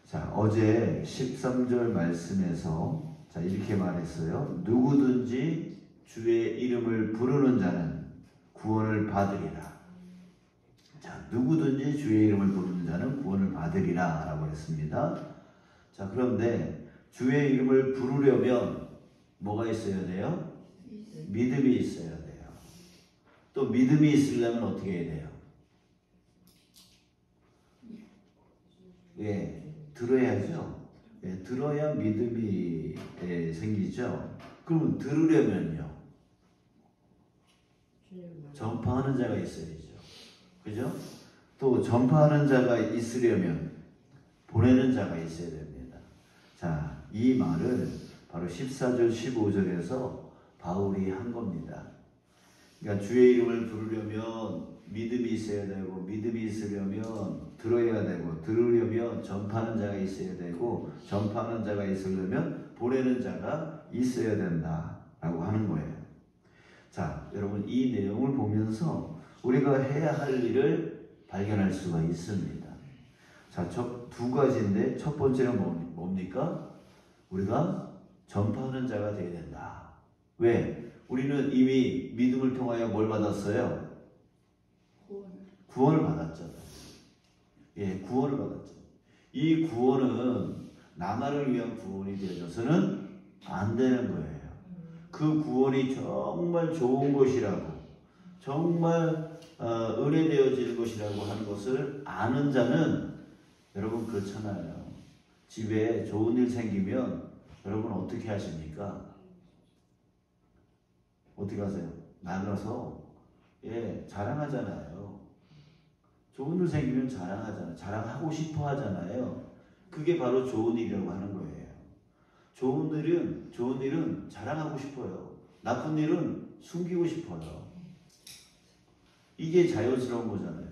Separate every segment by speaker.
Speaker 1: 자, 어제 13절 말씀에서 자, 이렇게 말했어요. 누구든지 주의 이름을 부르는 자는 구원을 받으리라. 자, 누구든지 주의 이름을 부르는 자는 구원을 받으리라 라고 했습니다. 자, 그런데 주의 이름을 부르려면 뭐가 있어야 돼요? 믿음이 있어야 돼요. 또 믿음이 있으려면 어떻게 해야 돼요? 예, 들어야죠. 예, 들어야 믿음이 생기죠. 그러면 들으려면요, 전파하는 자가 있어야죠. 그죠? 또 전파하는 자가 있으려면 보내는 자가 있어야 됩니다. 자, 이 말을 바로 14절 15절에서 바울이 한 겁니다. 그러니까 주의 이름을 부르려면 믿음이 있어야 되고, 믿음이 있으려면 들어야 되고, 들으려면 전파하는 자가 있어야 되고, 전파하는 자가 있으려면 보내는 자가 있어야 된다라고 하는 거예요. 자, 여러분, 이 내용을 보면서 우리가 해야 할 일을 발견할 수가 있습니다. 자, 두 가지인데 첫 번째는 뭡니까? 우리가 전파하는 자가 되어야 된다. 왜? 우리는 이미 믿음을 통하여 뭘 받았어요? 구원을 받았잖아요. 예, 구원을 받았죠. 이 구원은 나만을 위한 구원이 되어져서는 안 되는 거예요. 그 구원이 정말 좋은 것이라고, 정말 은혜 되어지는 것이라고 하는 것을 아는 자는, 여러분 그렇잖아요. 집에 좋은 일 생기면 여러분 어떻게 하십니까? 어떻게 하세요? 나가서 자랑하잖아요. 좋은 일 생기면 자랑하잖아요. 자랑하고 싶어 하잖아요. 그게 바로 좋은 일이라고 하는 거예요. 좋은 일은 자랑하고 싶어요. 나쁜 일은 숨기고 싶어요. 이게 자연스러운 거잖아요.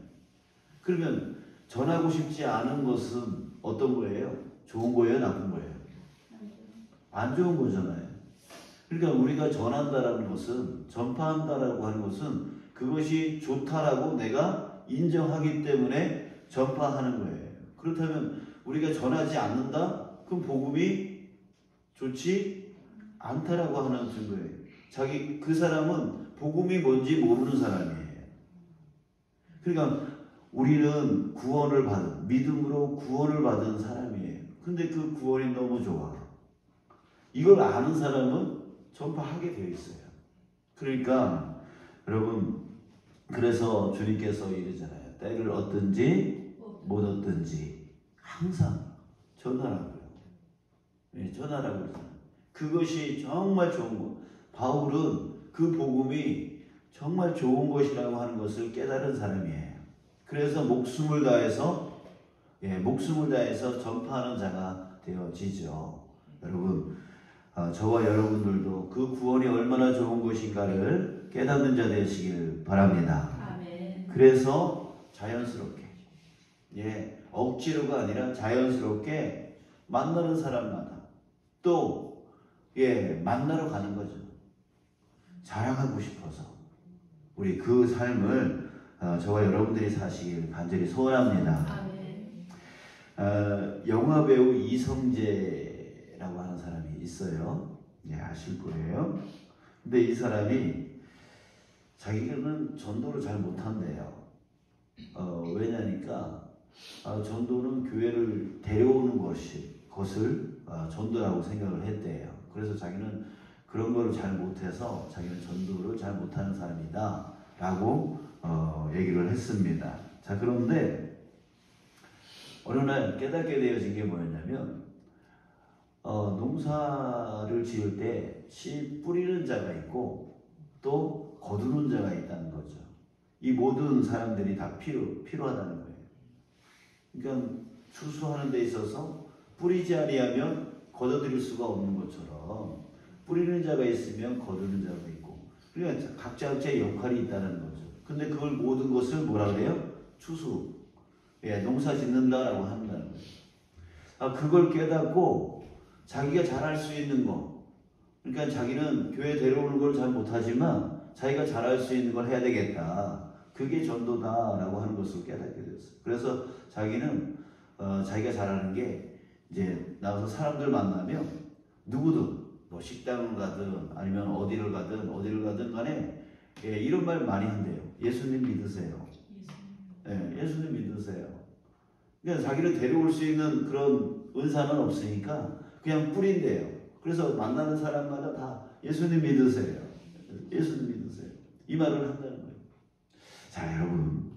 Speaker 1: 그러면 전하고 싶지 않은 것은 어떤 거예요? 좋은 거예요? 나쁜 거예요? 안 좋은 거잖아요. 그러니까 우리가 전한다라는 것은, 전파한다라고 하는 것은 그것이 좋다라고 내가 인정하기 때문에 전파하는 거예요. 그렇다면 우리가 전하지 않는다? 그럼 복음이 좋지 않다라고 하는 증거예요. 그 사람은 복음이 뭔지 모르는 사람이에요. 그러니까 우리는 구원을 받은, 믿음으로 구원을 받은 사람이에요. 근데 그 구원이 너무 좋아. 이걸 아는 사람은 전파하게 되어 있어요. 그러니까 여러분, 그래서 주님께서 이러잖아요. 때를 얻든지 못 얻든지 항상 전하라고요. 네, 전하라고 그러잖아요. 그것이 정말 좋은 것. 바울은 그 복음이 정말 좋은 것이라고 하는 것을 깨달은 사람이에요. 그래서 목숨을 다해서 전파하는 자가 되어지죠. 여러분, 저와 여러분들도 그 구원이 얼마나 좋은 것인가를 깨닫는 자 되시길 바랍니다. 아멘. 그래서 자연스럽게, 억지로가 아니라 자연스럽게 만나는 사람마다 또 만나러 가는 거죠. 자랑하고 싶어서 우리 그 삶을 저와 여러분들이 사시길 간절히 소원합니다. 아멘. 영화 배우 이성재라고 하는 사람이 있어요. 아실 거예요. 근데 이 사람이 자기는 전도를 잘 못한대요. 왜냐니까 전도는 교회를 데려오는 것을 전도라고 생각을 했대요. 그래서 자기는 그런 걸 잘 못해서 자기는 전도를 잘 못하는 사람이다 라고 얘기를 했습니다. 자, 그런데 어느 날 깨닫게 되어진 게 뭐였냐면, 농사를 지을 때 씨 뿌리는 자가 있고 또 거두는 자가 있다는 거죠. 이 모든 사람들이 다 필요하다는 거예요. 그러니까 추수하는 데 있어서 뿌리지 아니하면 거둬들일 수가 없는 것처럼 뿌리는 자가 있으면 거두는 자가 있고, 그러니까 각자의 역할이 있다는 거죠. 근데 그걸 모든 것을 뭐라 그래요? 추수, 농사 짓는다라고 한다는 거예요. 그걸 깨닫고 자기가 잘할 수 있는 거, 그러니까 자기는 교회 데려오는 걸 잘 못하지만 자기가 잘할 수 있는 걸 해야 되겠다. 그게 전도다라고 하는 것을 깨닫게 됐어요. 그래서 자기는 자기가 잘하는 게 이제 나가서 사람들 만나면 누구든 뭐 식당을 가든 아니면 어디를 가든 간에 예, 이런 말 많이 한대요. 예수님 믿으세요. 예, 예수님 믿으세요. 그냥 자기를 데려올 수 있는 그런 은사는 없으니까 그냥 뿌린대요. 그래서 만나는 사람마다 다 예수님 믿으세요. 예수님 믿으세요. 이 말을 한다는 거예요. 자, 여러분,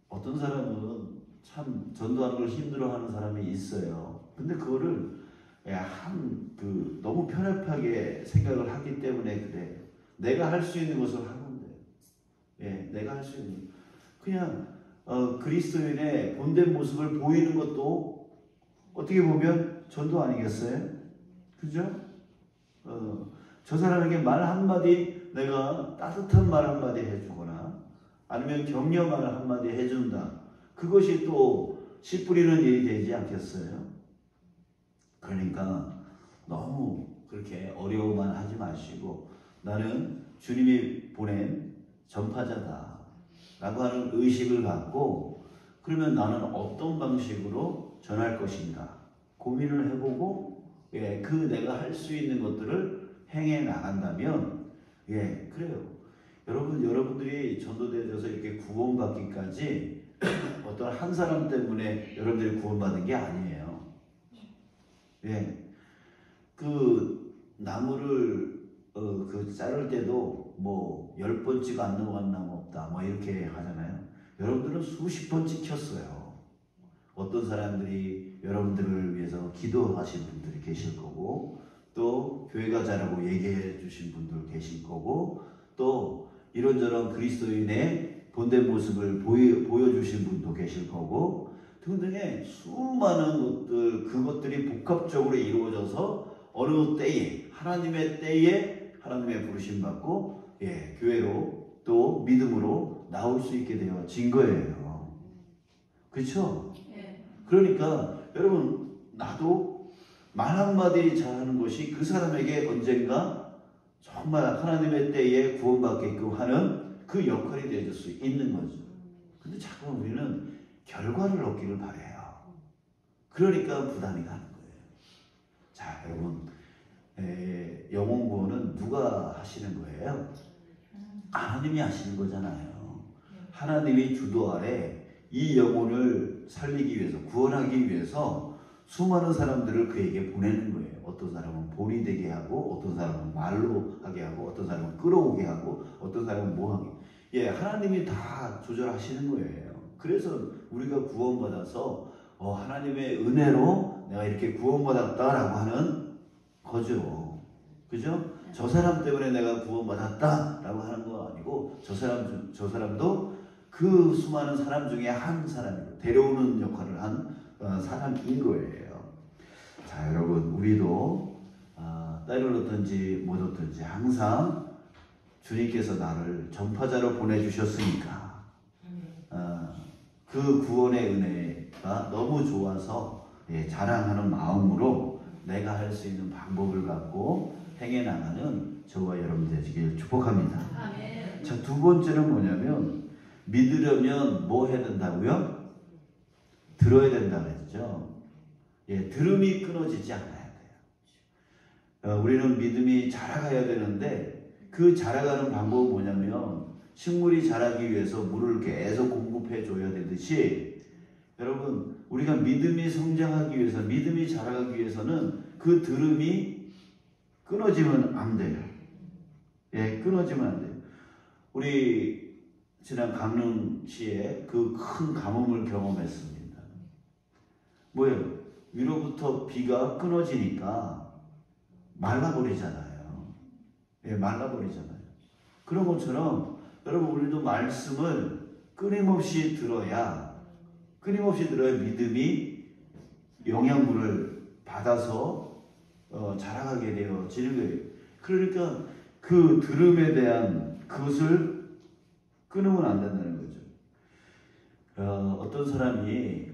Speaker 1: 어떤 사람은 참 전도하는 걸 힘들어하는 사람이 있어요. 근데 그거를 너무 편협하게 생각을 하기 때문에 그래요. 내가 할 수 있는 것을 하면 돼요. 예, 내가 할 수 있는 그냥 그리스도인의 본된 모습을 보이는 것도 어떻게 보면 전도 아니겠어요? 그죠? 저 사람에게 말 한마디 내가 따뜻한 말 한마디 해주거나 아니면 격려 말 한마디 해준다. 그것이 또 씨 뿌리는 일이 되지 않겠어요? 그러니까 너무 그렇게 어려워만 하지 마시고 나는 주님이 보낸 전파자다 라고 하는 의식을 갖고 그러면 나는 어떤 방식으로 전할 것인가 고민을 해보고 예, 그 내가 할 수 있는 것들을 행해 나간다면 예, 그래요. 여러분들이 전도되어서 이렇게 구원받기까지 어떤 한 사람 때문에 여러분들이 구원받은 게 아니에요. 예, 그 나무를 자를 때도 뭐 10번 찍어 안 넘어간 나무 없다 뭐 이렇게 하잖아요. 여러분들은 수십 번 찍혔어요. 어떤 사람들이 여러분들을 위해서 기도하신 분들이 계실 거고 또 교회가 자라고 얘기해 주신 분들 계실 거고 또 이런저런 그리스도인의 본된 모습을 보여주신 분도 계실 거고 등등의 수많은 것들 그것들이 복합적으로 이루어져서 어느 때에 하나님의 때에 하나님의 부르심 받고 예, 교회로 또 믿음으로 나올 수 있게 되어진 거예요. 그렇죠? 그러니까 여러분 나도 말 한마디 잘하는 것이 그 사람에게 언젠가 정말 하나님의 때에 구원받게끔 하는 그 역할이 되어줄 수 있는 거죠. 근데 자꾸 우리는 결과를 얻기를 바라요. 그러니까 부담이 가는 거예요. 자, 여러분 영혼 구원은 누가 하시는 거예요? 하나님이 하시는 거잖아요. 하나님이 주도 아래 이 영혼을 살리기 위해서 구원하기 위해서 수많은 사람들을 그에게 보내는 거예요. 어떤 사람은 본이 되게 하고 어떤 사람은 말로 하게 하고 어떤 사람은 끌어오게 하고 어떤 사람은 뭐 하게 예, 하나님이 다 조절하시는 거예요. 그래서 우리가 구원받아서 하나님의 은혜로 내가 이렇게 구원받았다라고 하는 거죠. 그죠? 저 사람 때문에 내가 구원받았다라고 하는 거 아니고 저 사람도 그 수많은 사람 중에 한 사람이고 데려오는 역할을 한 사람인 거예요. 자, 여러분 우리도 때를 얻든지 못 얻든지 항상 주님께서 나를 전파자로 보내주셨으니까 그 구원의 은혜가 너무 좋아서 예, 자랑하는 마음으로 내가 할 수 있는 방법을 갖고 행해 나가는 저와 여러분 되시길 축복합니다. 아멘. 자, 두 번째는 뭐냐면 믿으려면 뭐 해야 된다고요? 들어야 된다고 했죠. 예, 들음이 끊어지지 않아야 돼요. 우리는 믿음이 자라가야 되는데 그 자라가는 방법은 뭐냐면 식물이 자라기 위해서 물을 계속 공급해 줘야 되듯이 여러분 우리가 믿음이 성장하기 위해서 믿음이 자라가기 위해서는 그 들음이 끊어지면 안 돼요. 예, 끊어지면 안 돼요. 우리 지난 강릉시에 그 큰 가뭄을 경험했습니다. 뭐예요? 위로부터 비가 끊어지니까 말라버리잖아요. 예, 말라버리잖아요. 그런 것처럼 여러분 우리도 말씀을 끊임없이 들어야 믿음이 영양분을 받아서 자라가게 되어지는 거예요. 그러니까 그 들음에 대한 그것을 끊으면 안 된다는 거죠. 어떤 사람이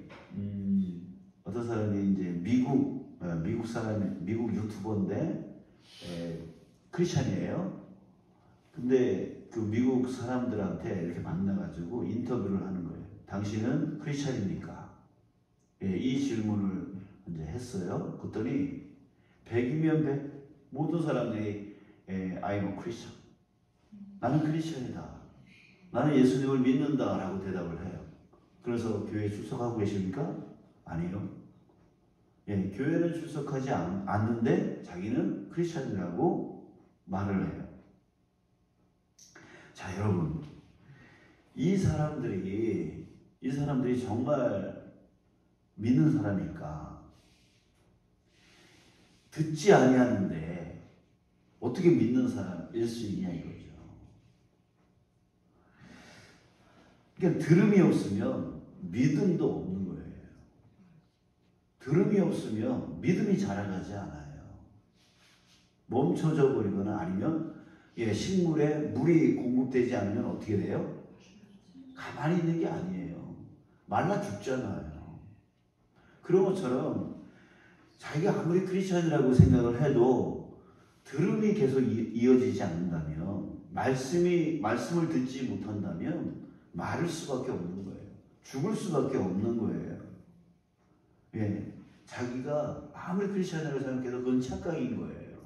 Speaker 1: 이제 미국 사람이 미국 유튜버인데 크리스찬이에요. 근데 그 미국 사람들한테 이렇게 만나가지고 인터뷰를 하는 거예요. 당신은 크리스찬입니까? 이 질문을 이제 했어요. 그랬더니 100이면 100 모든 사람들이 I'm a Christian. 나는 크리스천이다. 나는 예수님을 믿는다 라고 대답을 해요. 그래서 교회에 출석하고 계십니까? 아니요. 교회는 출석하지 않는데 자기는 크리스천이라고 말을 해요. 자, 여러분, 이 사람들이 정말 믿는 사람일까? 듣지 아니하는데 어떻게 믿는 사람일 수 있냐 이거죠. 그러니까 들음이 없으면 믿음도 없는 거예요. 들음이 없으면 믿음이 자라나지 않아요. 멈춰져 버리거나 아니면 식물에 물이 공급되지 않으면 어떻게 돼요? 가만히 있는 게 아니에요. 말라 죽잖아요. 그런 것처럼 자기가 아무리 크리스천이라고 생각을 해도 들음이 계속 이어지지 않는다면, 말씀을 듣지 못한다면 마를 수밖에 없는 거예요. 죽을 수밖에 없는 거예요. 자기가 아무리 크리스천이라고 생각해도 그건 착각인 거예요.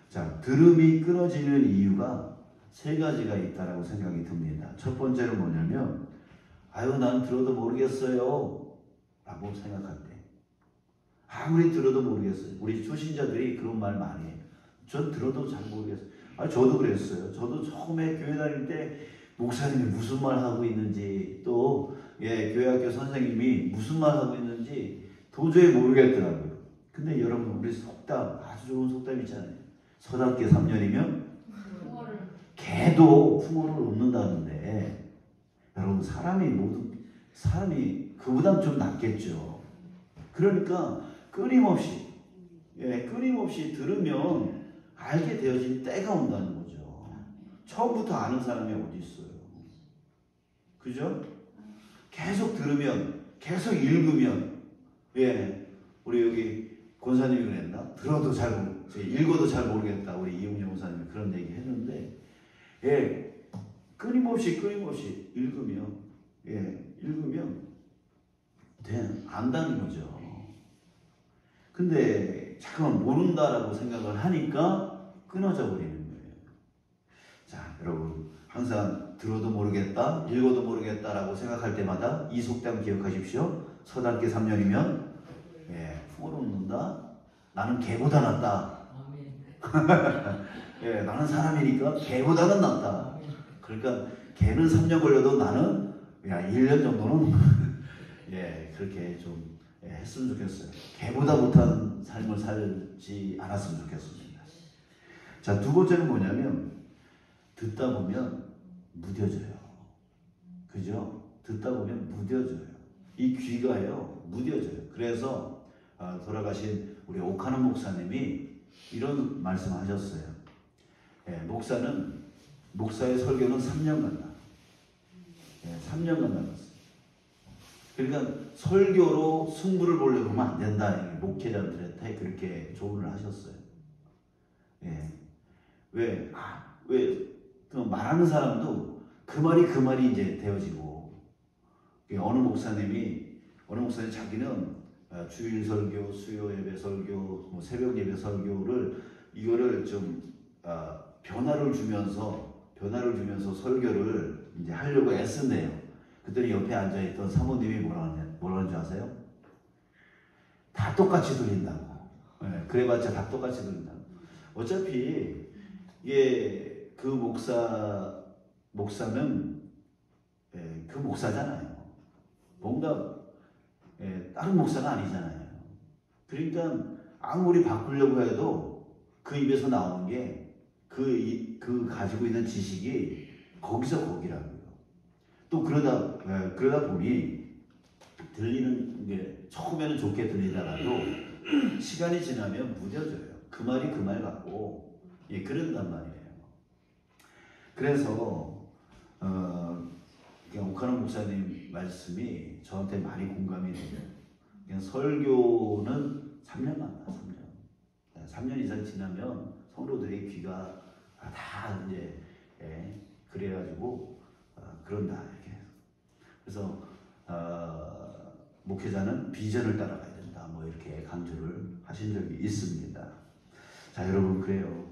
Speaker 1: 자, 들음이 끊어지는 이유가 세 가지가 있다라고 생각이 듭니다. 첫 번째는 뭐냐면, 난 들어도 모르겠어요 라고 생각할 때, 아무리 들어도 모르겠어요. 우리 초신자들이 그런 말 많이 해요. 전 들어도 잘 모르겠어요. 저도 그랬어요. 저도 처음에 교회 다닐 때 목사님이 무슨 말 하고 있는지, 또 교회학교 선생님이 무슨 말 하고 있는지 도저히 모르겠더라고요. 근데 여러분, 우리 속담, 아주 좋은 속담 있잖아요. 서답게 3년이면 개도 풍어를 얻는다는데, 여러분, 사람이 그보다 좀 낫겠죠. 그러니까 끊임없이 들으면 알게 되어진 때가 온다는 거죠. 처음부터 아는 사람이 어디 있어요? 그죠? 계속 들으면, 계속 읽으면, 우리 여기 권사님이 그랬나? 읽어도 잘 모르겠다. 우리 이용재 권사님이 그런 얘기 했는데, 끊임없이 읽으면 안다는 거죠. 근데 잠깐만 모른다라고 생각을 하니까 끊어져 버리는 거예요. 자, 여러분, 항상 들어도 모르겠다, 읽어도 모르겠다라고 생각할 때마다 이 속담 기억하십시오. 서답게 3년이면 풍어를 얻는다. 나는 개보다 낫다. 나는 사람이니까 개보다는 낫다. 그러니까 개는 3년 걸려도 나는 1년 정도는 그렇게 좀 했으면 좋겠어요. 개보다 못한 삶을 살지 않았으면 좋겠습니다. 자, 두 번째는 뭐냐면, 듣다 보면 무뎌져요. 그죠? 듣다 보면 무뎌져요. 이 귀가요, 무뎌져요. 그래서 돌아가신 우리 오카노 목사님이 이런 말씀하셨어요. 목사의 설교는 3년간 나갔어요. 3년간 나갔어요. 그러니까 설교로 승부를 보려고 하면 안 된다. 목회자들한테 그렇게 조언을 하셨어요. 왜 말하는 사람도 그 말이 이제 되어지고, 어느 목사님 자기는 주일 설교, 수요 예배 설교, 새벽 예배 설교를 이거를 좀 변화를 주면서 설교를 이제 하려고 애쓴대요. 그랬더니 옆에 앉아있던 사모님이 뭐라는 줄 아세요? 다 똑같이 들린다고. 그래봤자 다 똑같이 들린다고. 어차피 이게 그 목사는 그 목사잖아요. 뭔가 다른 목사가 아니잖아요. 그러니까 아무리 바꾸려고 해도 그 입에서 나오는 게 그 가지고 있는 지식이 거기서 거기라고요. 또 그러다 보니 들리는 게 처음에는 좋게 들리다가도 시간이 지나면 무뎌져요. 그 말이 그 말 같고 그런단 말이에요. 그래서 오카노 목사님 말씀이 저한테 많이 공감이 돼요. 그냥 설교는 3년 만나, 3년. 3년 이상 지나면 성도들의 귀가 다 이제 그래가지고 그런다 이렇게. 그래서 목회자는 비전을 따라가야 된다. 뭐 이렇게 강조를 하신 적이 있습니다. 자, 여러분, 그래요.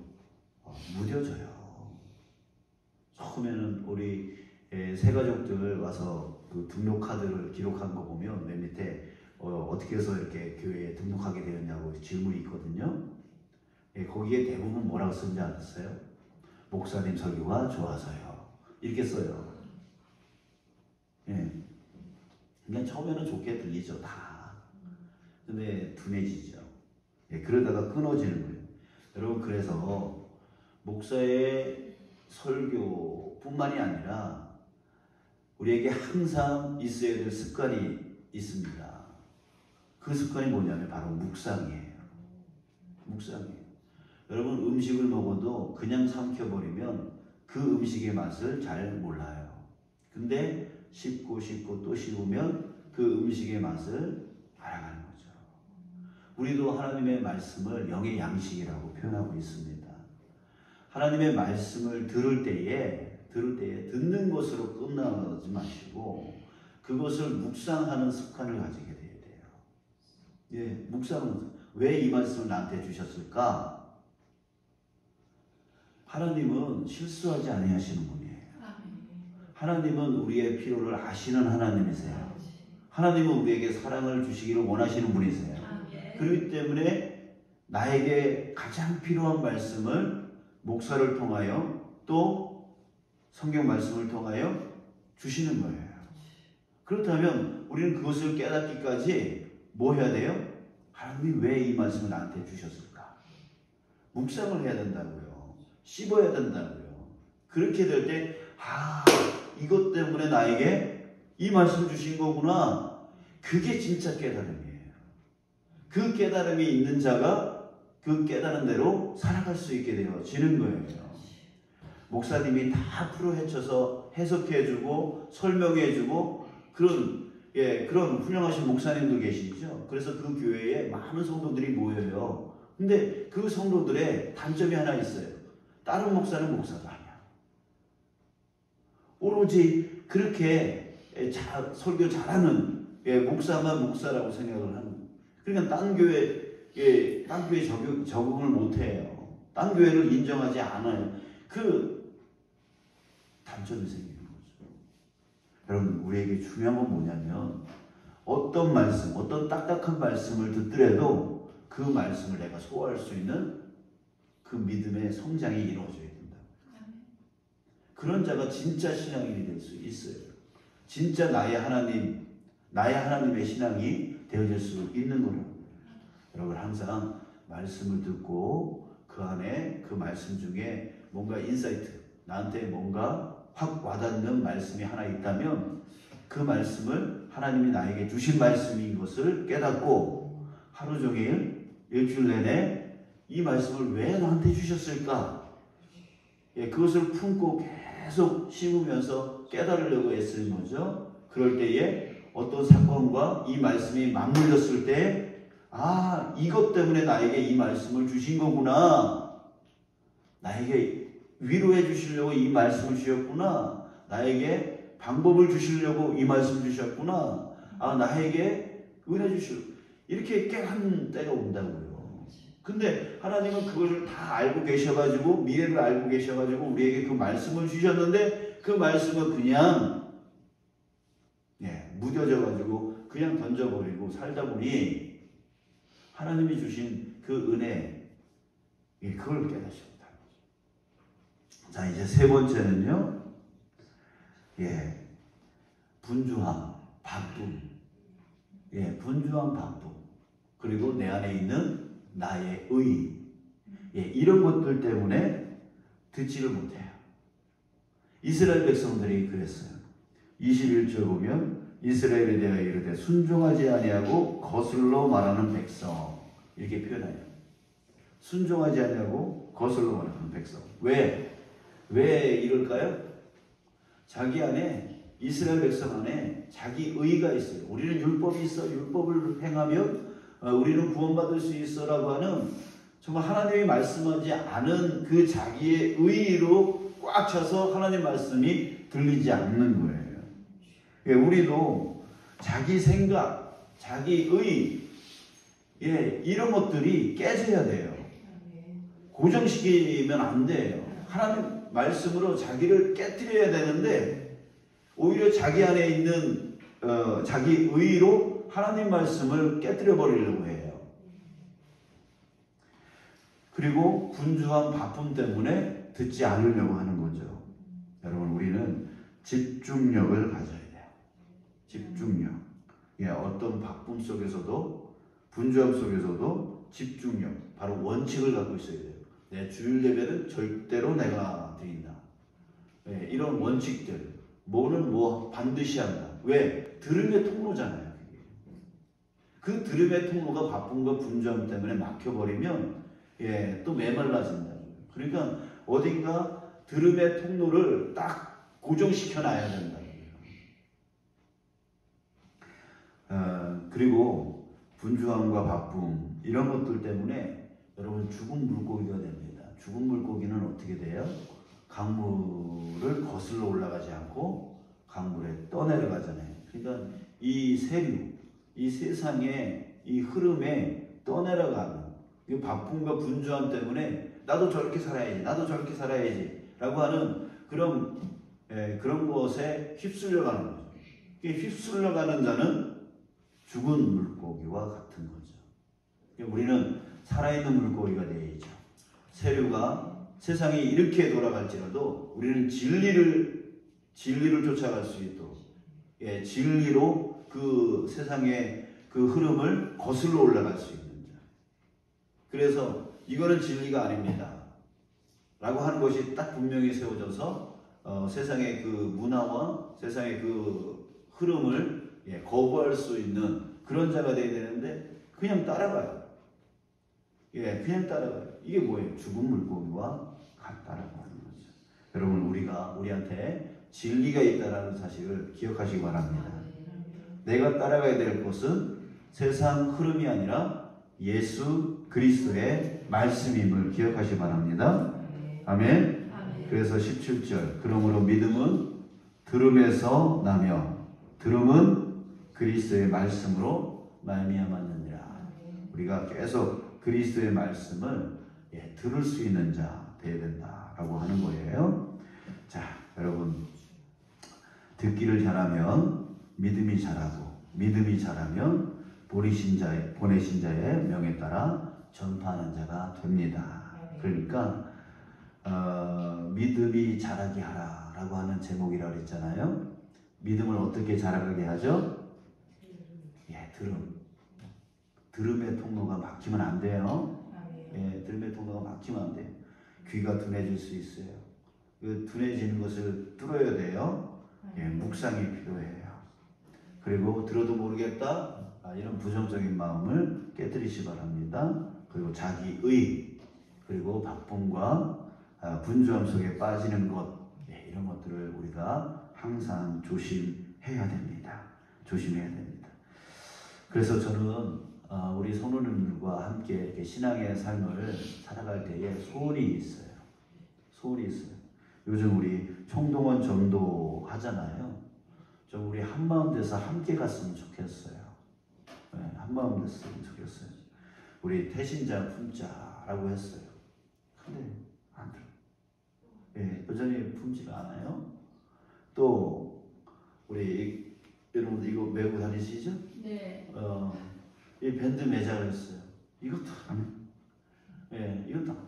Speaker 1: 무뎌져요. 처음에는 우리 새가족들 와서 그 등록 카드를 기록한 거 보면 맨 밑에 어떻게 해서 이렇게 교회에 등록하게 되었냐고 질문이 있거든요. 거기에 대부분 뭐라고 쓰는지 아셨어요? 목사님 설교가 좋아서요. 이렇게 써요. 그냥 처음에는 좋게 들리죠, 다. 근데 둔해지죠. 그러다가 끊어지는 거예요. 여러분, 그래서 목사의 설교뿐만이 아니라 우리에게 항상 있어야 될 습관이 있습니다. 그 습관이 뭐냐면 바로 묵상이에요. 묵상이에요. 여러분, 음식을 먹어도 그냥 삼켜버리면 그 음식의 맛을 잘 몰라요. 근데 씹고 또 씹으면 그 음식의 맛을 알아가는 거죠. 우리도 하나님의 말씀을 영의 양식이라고 표현하고 있습니다. 하나님의 말씀을 들을 때에 듣는 것으로 끝나지 마시고 그것을 묵상하는 습관을 가지게 돼야 돼요. 묵상은 왜 이 말씀을 나한테 주셨을까? 하나님은 실수하지 아니하시는 분이에요. 하나님은 우리의 필요를 아시는 하나님이세요. 하나님은 우리에게 사랑을 주시기를 원하시는 분이세요. 그렇기 때문에 나에게 가장 필요한 말씀을 목사를 통하여 또 성경 말씀을 통하여 주시는 거예요. 그렇다면 우리는 그것을 깨닫기까지 뭐 해야 돼요? 하나님이 왜 이 말씀을 나한테 주셨을까? 묵상을 해야 된다고요. 씹어야 된다고요. 그렇게 될 때 이것 때문에 나에게 이 말씀을 주신 거구나. 그게 진짜 깨달음이에요. 그 깨달음이 있는 자가 그 깨달은 대로 살아갈 수 있게 되어지는 거예요. 목사님이 다 풀어헤쳐서 해석해주고 설명해주고 그런 훌륭하신 목사님도 계시죠. 그래서 그 교회에 많은 성도들이 모여요. 근데 그 성도들의 단점이 하나 있어요. 다른 목사는 목사가 아니야. 오로지 그렇게 설교 잘하는 목사만 목사라고 생각을 하는 거예요. 그러니까 딴 교회에 적응을 못해요. 딴 교회를 인정하지 않아요. 그 단점이 생기는 거죠. 여러분, 우리에게 중요한 건 뭐냐면 어떤 말씀, 어떤 딱딱한 말씀을 듣더라도 그 말씀을 내가 소화할 수 있는 그 믿음의 성장이 이루어져야 된다. 그런 자가 진짜 신앙인이 될 수 있어요. 진짜 나의 하나님의 신앙이 되어질 수 있는 거예요. 여러분, 항상 말씀을 듣고 그 안에 그 말씀 중에 뭔가 인사이트, 나한테 뭔가 확 와닿는 말씀이 하나 있다면 그 말씀을 하나님이 나에게 주신 말씀인 것을 깨닫고 하루 종일 일주일 내내 이 말씀을 왜 나한테 주셨을까? 그것을 품고 계속 씹으면서 깨달으려고 애쓰는 거죠. 그럴 때에 어떤 사건과 이 말씀이 맞물렸을 때 이것 때문에 나에게 이 말씀을 주신 거구나. 나에게 위로해 주시려고 이 말씀을 주셨구나. 나에게 방법을 주시려고 이 말씀을 주셨구나. 나에게 은혜 주시려고. 이렇게 깨닫는 때가 온다고요. 근데 하나님은 그것을 다 알고 계셔가지고 미래를 알고 계셔가지고 우리에게 그 말씀을 주셨는데 그 말씀은 그냥 무뎌져가지고 그냥 던져버리고 살다 보니 하나님이 주신 그 은혜 그걸 깨닫지 못하는 거죠. 자, 이제 세 번째는요. 분주함, 바쁨. 분주함, 바쁨. 그리고 내 안에 있는 나의 의. 이런 것들 때문에 듣지를 못해요. 이스라엘 백성들이 그랬어요. 21절 보면 이스라엘에 대하여 이르되 순종하지 아니하고 거슬러 말하는 백성. 이렇게 표현해요. 순종하지 아니하고 거슬러 말하는 백성. 왜 이럴까요? 자기 안에 이스라엘 백성 안에 자기 의가 있어요. 우리는 율법이 있어. 율법을 행하면 우리는 구원받을 수 있어라고 하는 정말 하나님이 말씀하지 않은 그 자기의 의로 꽉 차서 하나님 말씀이 들리지 않는 거예요. 우리도 자기 생각, 자기의 이런 것들이 깨져야 돼요. 고정시키면 안 돼요. 하나님 말씀으로 자기를 깨뜨려야 되는데 오히려 자기 안에 있는 자기 의로 하나님 말씀을 깨뜨려 버리려고 해요. 그리고 분주한 바쁨 때문에 듣지 않으려고 하는 거죠. 여러분, 우리는 집중력을 가져야 돼요. 집중력. 어떤 바쁨 속에서도, 분주함 속에서도 집중력, 바로 원칙을 갖고 있어야 돼요. 내 주일 예배는 절대로 내가 드린다. 이런 원칙들, 뭐는 뭐 반드시 한다. 왜? 들음의 통로잖아요. 그 들음의 통로가 바쁨과 분주함 때문에 막혀버리면 또 메말라진다. 그러니까 어딘가 들음의 통로를 딱 고정시켜 놔야 된다. 그리고 분주함과 바쁨 이런 것들 때문에 여러분 죽은 물고기가 됩니다. 죽은 물고기는 어떻게 돼요? 강물을 거슬러 올라가지 않고 강물에 떠내려가잖아요. 그러니까 이 세류, 이 세상의 이 흐름에 떠내려가는 이 바쁨과 분주함 때문에 나도 저렇게 살아야지, 나도 저렇게 살아야지 라고 하는 그런 것에 휩쓸려가는 거죠. 휩쓸려가는 자는 죽은 물고기와 같은 거죠. 우리는 살아있는 물고기가 되어야죠. 세류가 세상이 이렇게 돌아갈지라도 우리는 진리를 쫓아갈 수 있도록 진리로 그 세상의 그 흐름을 거슬러 올라갈 수 있는 자. 그래서 이거는 진리가 아닙니다 라고 하는 것이 딱 분명히 세워져서 세상의 그 문화와 세상의 그 흐름을 거부할 수 있는 그런 자가 되어야 되는데 그냥 따라가요. 그냥 따라가요. 이게 뭐예요? 죽은 물고기와 같다라고 하는 거죠. 여러분, 우리한테 진리가 있다라는 사실을 기억하시기 바랍니다. 내가 따라가야 될 것은 세상 흐름이 아니라 예수 그리스도의 말씀임을 기억하시기 바랍니다. 아멘. 그래서 17절, 그러므로 믿음은 들음에서 나며 들음은 그리스도의 말씀으로 말미암았느니라. 우리가 계속 그리스도의 말씀을 들을 수 있는 자 되어야 된다라고 하는 거예요. 자, 여러분, 듣기를 잘하면 믿음이 자라고, 믿음이 자라면 보내신 자의 명에 따라 전파하는 자가 됩니다. 그러니까 믿음이 자라게 하라라고 하는 제목이라고 했잖아요. 믿음을 어떻게 자라게 하죠? 들음의 통로가 막히면 안 돼요. 들음의 통로가 막히면 안 돼요. 귀가 둔해질 수 있어요. 그 둔해지는 것을 뚫어야 돼요. 묵상이 필요해요. 그리고 들어도 모르겠다, 이런 부정적인 마음을 깨뜨리시 바랍니다. 그리고 자기의, 그리고 바쁨과 분주함 속에 빠지는 것, 이런 것들을 우리가 항상 조심해야 됩니다. 조심해야 됩니다. 그래서 저는 우리 성도님들과 함께 이렇게 신앙의 삶을 살아갈 때에 소원이 있어요. 소원이 있어요. 요즘 우리 총동원 전도 하잖아요. 좀 우리 한마음 돼서 함께 갔으면 좋겠어요. 한마음 됐으면 좋겠어요. 우리 태신자 품자라고 했어요. 근데 안 들어. 여전히 품지가 않아요. 또 우리 여러분 이거 메고 다니시죠? 네. 이 밴드 매장을 했어요. 이것도 안 해. 이것도 안 해.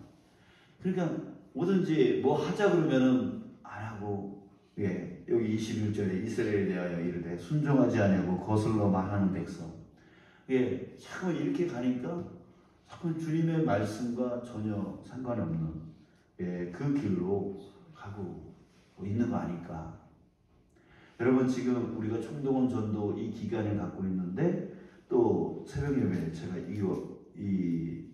Speaker 1: 그러니까 뭐든지 뭐 하자 그러면은 안 하고, 여기 21절에 이스라엘에 대하여 이르되 순종하지 아니하고 거슬러 말하는 백성. 자꾸 이렇게 가니까 자꾸 주님의 말씀과 전혀 상관없는 그 길로 가고 있는 거 아닐까. 여러분, 지금 우리가 총동원 전도 이 기간을 갖고 있는데 또 새벽 예배 제가 이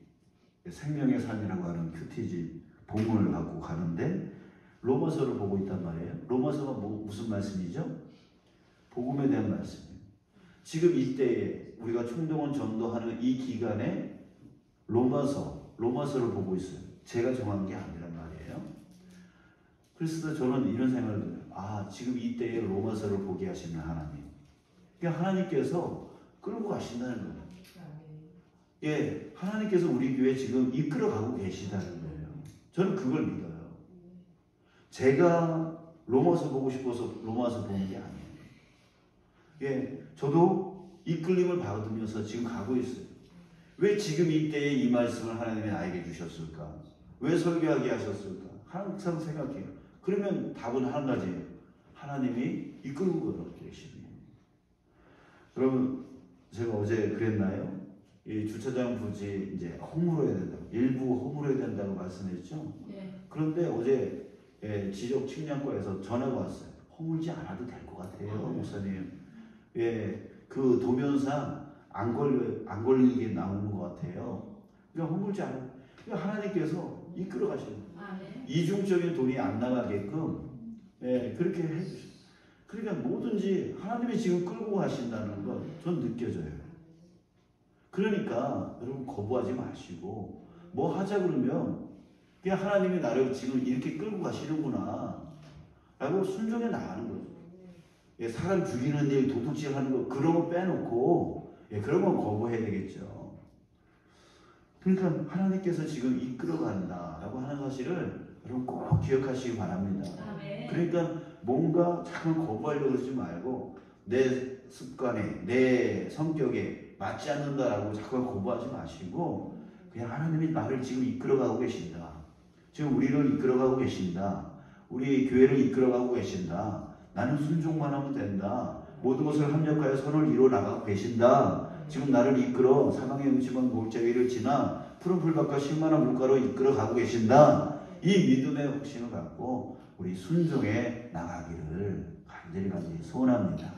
Speaker 1: 생명의 삶이라고 하는 큐티지 본문을 갖고 가는데 로마서를 보고 있단 말이에요. 로마서가 무슨 말씀이죠? 복음에 대한 말씀이에요. 지금 이때에 우리가 총동원 전도하는 이 기간에 로마서를 보고 있어요. 제가 정한 게 아니란 말이에요. 그래서 저는 이런 생각을 해요. 지금 이때에 로마서를 보게 하시는 하나님. 그러니까 하나님께서 끌고 가신다는 거예요. 예, 하나님께서 우리 교회 지금 이끌어가고 계시다는 거예요. 저는 그걸 믿어요. 제가 로마서 보고 싶어서 로마서 보는 게 아니에요. 예, 저도 이끌림을 받으면서 지금 가고 있어요. 왜 지금 이때에 이 말씀을 하나님이 나에게 주셨을까? 왜 설교하게 하셨을까? 항상 생각해요. 그러면 답은 한 가지예요. 하나님이 이끌고 계시네요. 여러분, 제가 어제 그랬나요? 이 주차장 부지 이제 허물어야 된다. 일부 허물어야 된다고 말씀했죠. 네. 그런데 어제 지적 측량과에서 전화가 왔어요. 허물지 않아도 될 것 같아요, 목사님. 예, 그 도면상 안 걸리게 나오는 것 같아요. 그러니까 허물지 않아요. 그러니까 하나님께서 이끌어 가시는 거예요. 이중적인 돈이 안 나가게끔 그렇게 해주셔요. 그러니까 뭐든지 하나님이 지금 끌고 가신다는 걸 전 느껴져요. 그러니까 여러분 거부하지 마시고 뭐 하자 그러면 그냥 하나님이 나를 지금 이렇게 끌고 가시는구나 라고 순종해 나가는 거죠. 예, 사람 죽이는 일, 도둑질 하는 거 그런 거 빼놓고 그런 건 거부해야 되겠죠. 그러니까 하나님께서 지금 이끌어 간다라고 하는 사실을 여러분 꼭 기억하시기 바랍니다. 그러니까 뭔가 자꾸 거부하려고 그러지 말고 내 습관에 내 성격에 맞지 않는다라고 자꾸 거부하지 마시고 그냥 하나님이 나를 지금 이끌어가고 계신다. 지금 우리를 이끌어가고 계신다. 우리 교회를 이끌어가고 계신다. 나는 순종만 하면 된다. 모든 것을 합력하여 선을 이루어 나가고 계신다. 지금 나를 이끌어 사망의 음침한 골짜기를 지나 푸른 풀밭과 실만한 물가로 이끌어가고 계신다. 이 믿음의 확신을 갖고 우리 순종에 나가기를 간절히 소원합니다.